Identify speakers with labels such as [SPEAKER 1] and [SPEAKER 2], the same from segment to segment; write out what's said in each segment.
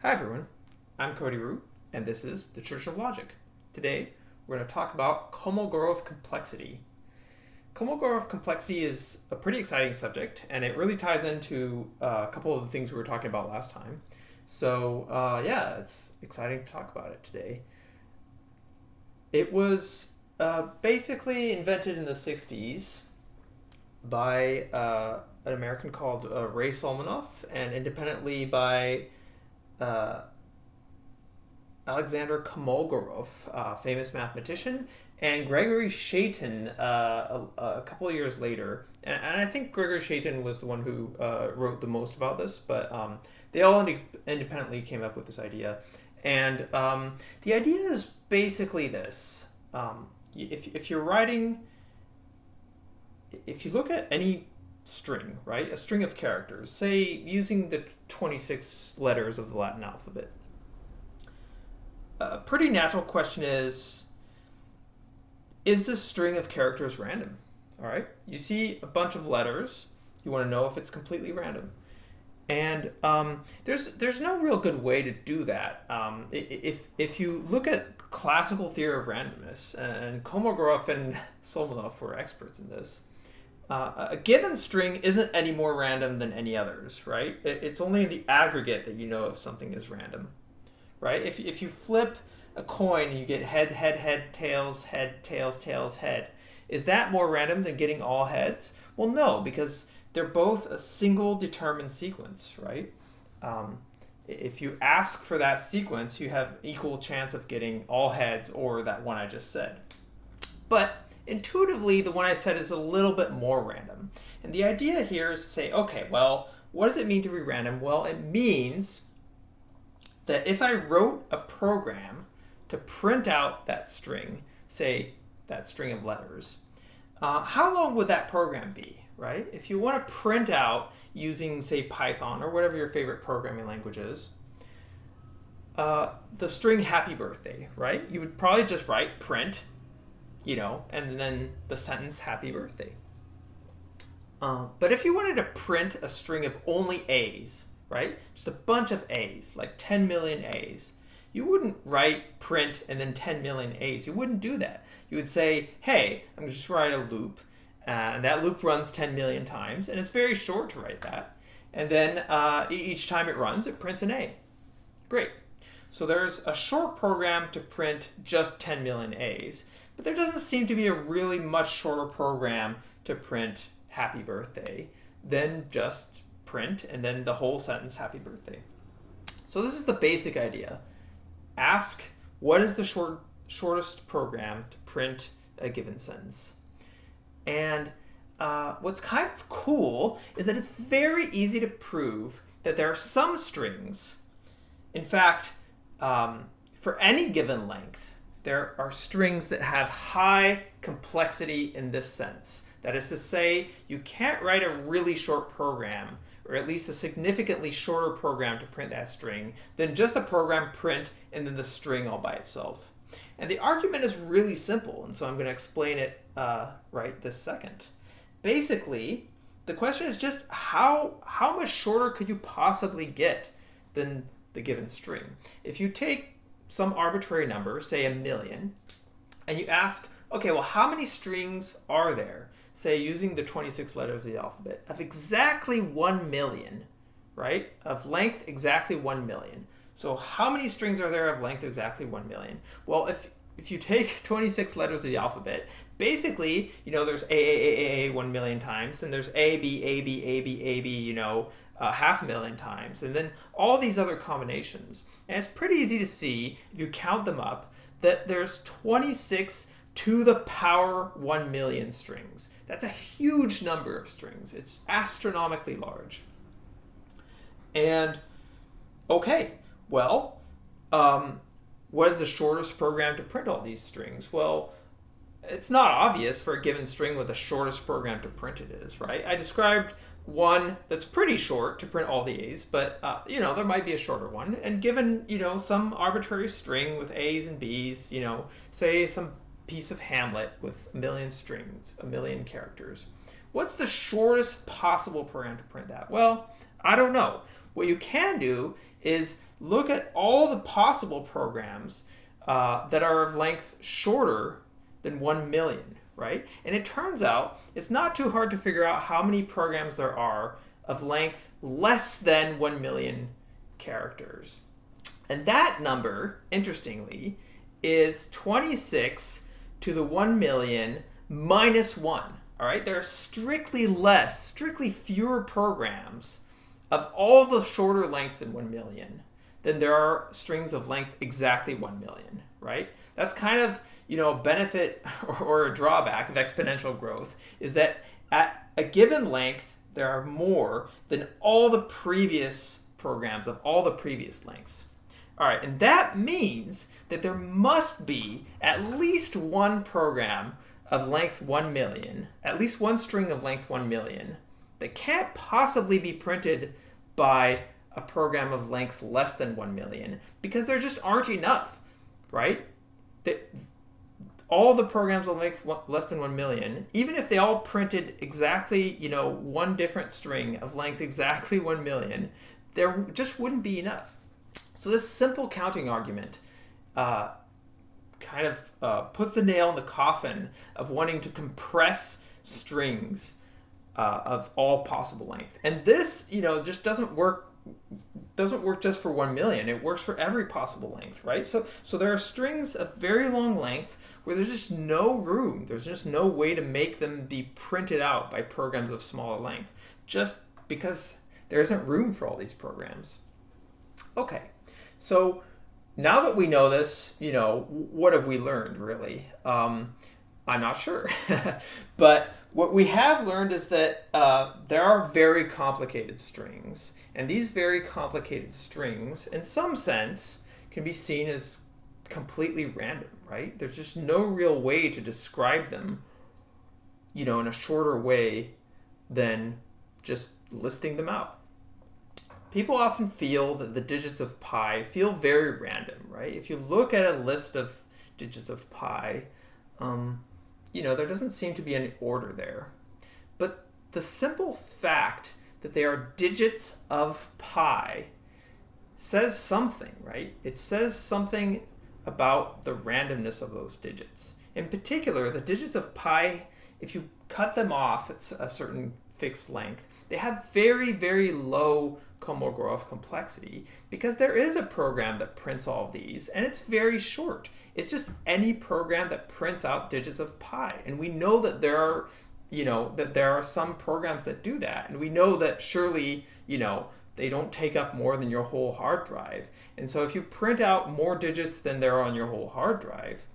[SPEAKER 1] Hi everyone, I'm Cody Root, and this is the Church of Logic. Today, we're going to talk about Kolmogorov complexity. Kolmogorov complexity is a pretty exciting subject, and it really ties into a couple of the things we were talking about last time. So, yeah, it's exciting to talk about it today. It was basically invented in the 60s by an American called Ray Solomanoff, and independently by Alexander Kolmogorov, famous mathematician, and Gregory Shaitan a couple of years later. And I think Gregory Shaitan was the one who wrote the most about this, but they all independently came up with this idea. And the idea is basically this. If you're writing, if you look at any string, right, a string of characters, say using the 26 letters of the Latin alphabet, a pretty natural question is this string of characters random? All right, you see a bunch of letters, you want to know if it's completely random. And there's no real good way to do that. If you look at classical theory of randomness, and Kolmogorov and Solomanoff were experts in this, a given string isn't any more random than any others, right? It's only in the aggregate that you know if something is random, right? If you flip a coin and you get head, head, head, tails, tails, head, is that more random than getting all heads? Well, no, because they're both a single determined sequence, right? If you ask for that sequence, you have equal chance of getting all heads or that one I just said. But intuitively, the one I said is a little bit more random. And the idea here is to say, okay, well, what does it mean to be random? Well, it means that if I wrote a program to print out that string, say that string of letters, how long would that program be, right? If you want to print out using, say, Python or whatever your favorite programming language is, the string happy birthday, right? You would probably just write print, and then the sentence happy birthday. But if you wanted to print a string of only A's, right? Just a bunch of A's, like 10 million A's. You wouldn't write print and then 10 million A's. You wouldn't do that. You would say, hey, I'm going to just write a loop. And that loop runs 10 million times. And it's very short to write that. And then each time it runs, it prints an A. Great. So there's a short program to print just 10 million A's. But there doesn't seem to be a really much shorter program to print happy birthday than just print and then the whole sentence happy birthday. So this is the basic idea. Ask what is the shortest program to print a given sentence. And what's kind of cool is that it's very easy to prove that there are some strings. In fact, for any given length, there are strings that have high complexity in this sense. That is to say, you can't write a really short program, or at least a significantly shorter program to print that string, than just the program print and then the string all by itself. And the argument is really simple, and so I'm going to explain it right this second. Basically, the question is just how much shorter could you possibly get than the given string? If you take some arbitrary number, say 1 million, and you ask, okay, well, how many strings are there, say using the 26 letters of the alphabet, of exactly 1 million, right? Of length exactly 1 million. So how many strings are there of length exactly 1 million? Well, if you take 26 letters of the alphabet, basically, there's A, 1 million times, then there's A, B, A, B, A, B, A, B, 500,000 times, and then all these other combinations. And it's pretty easy to see, if you count them up, that there's 26 to the power 1 million strings. That's a huge number of strings. It's astronomically large. And, okay, well, what is the shortest program to print all these strings? Well, it's not obvious for a given string what the shortest program to print it is, right? I described one that's pretty short to print all the A's, but there might be a shorter one. And given some arbitrary string with A's and B's, say some piece of Hamlet with 1 million strings, 1 million characters, what's the shortest possible program to print that? Well, I don't know. What you can do is look at all the possible programs that are of length shorter than 1 million, right? And it turns out it's not too hard to figure out how many programs there are of length less than 1 million characters. And that number, interestingly, is 26 to the 1 million minus 1. All right, there are strictly fewer programs of all the shorter lengths than 1 million than there are strings of length exactly 1 million, right? That's kind of, a benefit or a drawback of exponential growth, is that at a given length, there are more than all the previous programs of all the previous lengths. All right, and that means that there must be at least one program of length 1 million, at least one string of length 1 million, that can't possibly be printed by a program of length less than 1 million, because there just aren't enough, right? All the programs of length less than 1 million, even if they all printed exactly, one different string of length exactly 1 million, there just wouldn't be enough. So this simple counting argument kind of puts the nail in the coffin of wanting to compress strings of all possible length. And this, just doesn't work just for 1 million. It works for every possible length, right? So there are strings of very long length where there's just no room. There's just no way to make them be printed out by programs of smaller length, just because there isn't room for all these programs. Okay, so now that we know this, what have we learned, really? I'm not sure. But what we have learned is that there are very complicated strings. And these very complicated strings, in some sense, can be seen as completely random, right? There's just no real way to describe them, in a shorter way than just listing them out. People often feel that the digits of pi feel very random, right? If you look at a list of digits of pi, there doesn't seem to be any order there. But the simple fact that they are digits of pi says something, right? It says something about the randomness of those digits. In particular, the digits of pi, if you cut them off at a certain fixed length, they have very, very low Kolmogorov complexity, because there is a program that prints all of these, and it's very short. It's just any program that prints out digits of pi. And we know that there are some programs that do that. And we know that surely, they don't take up more than your whole hard drive. And so if you print out more digits than there are on your whole hard drive,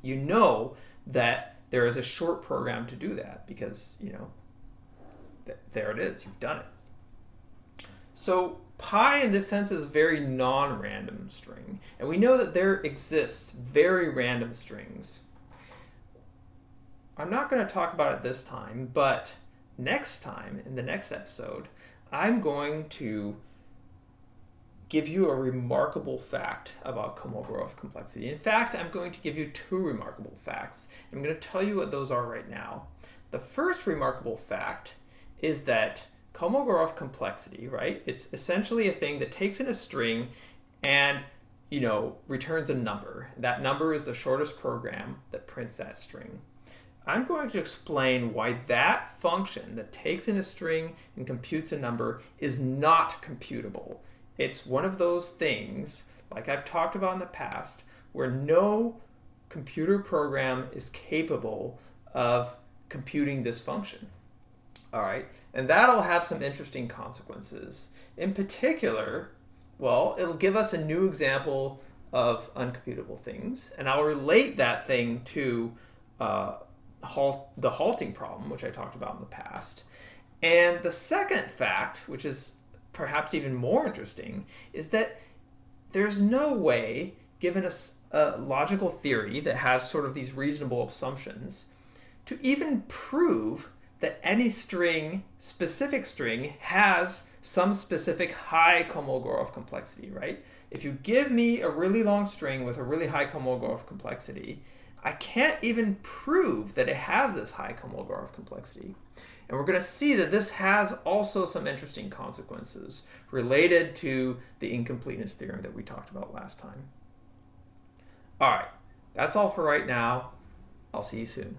[SPEAKER 1] you know that there is a short program to do that, because, there it is, you've done it. So pi in this sense is a very non-random string. And we know that there exists very random strings. I'm not going to talk about it this time, but next time, in the next episode, I'm going to give you a remarkable fact about Kolmogorov complexity. In fact, I'm going to give you two remarkable facts. I'm going to tell you what those are right now. The first remarkable fact is that Kolmogorov complexity, right? It's essentially a thing that takes in a string and, returns a number. That number is the shortest program that prints that string. I'm going to explain why that function that takes in a string and computes a number is not computable. It's one of those things, like I've talked about in the past, where no computer program is capable of computing this function. All right, and that'll have some interesting consequences. In particular, it'll give us a new example of uncomputable things, and I'll relate that thing to the halting problem, which I talked about in the past. And the second fact, which is perhaps even more interesting, is that there's no way, given a logical theory that has sort of these reasonable assumptions, to even prove that any specific string, has some specific high Kolmogorov complexity, right? If you give me a really long string with a really high Kolmogorov complexity, I can't even prove that it has this high Kolmogorov complexity. And we're going to see that this has also some interesting consequences related to the incompleteness theorem that we talked about last time. All right, that's all for right now. I'll see you soon.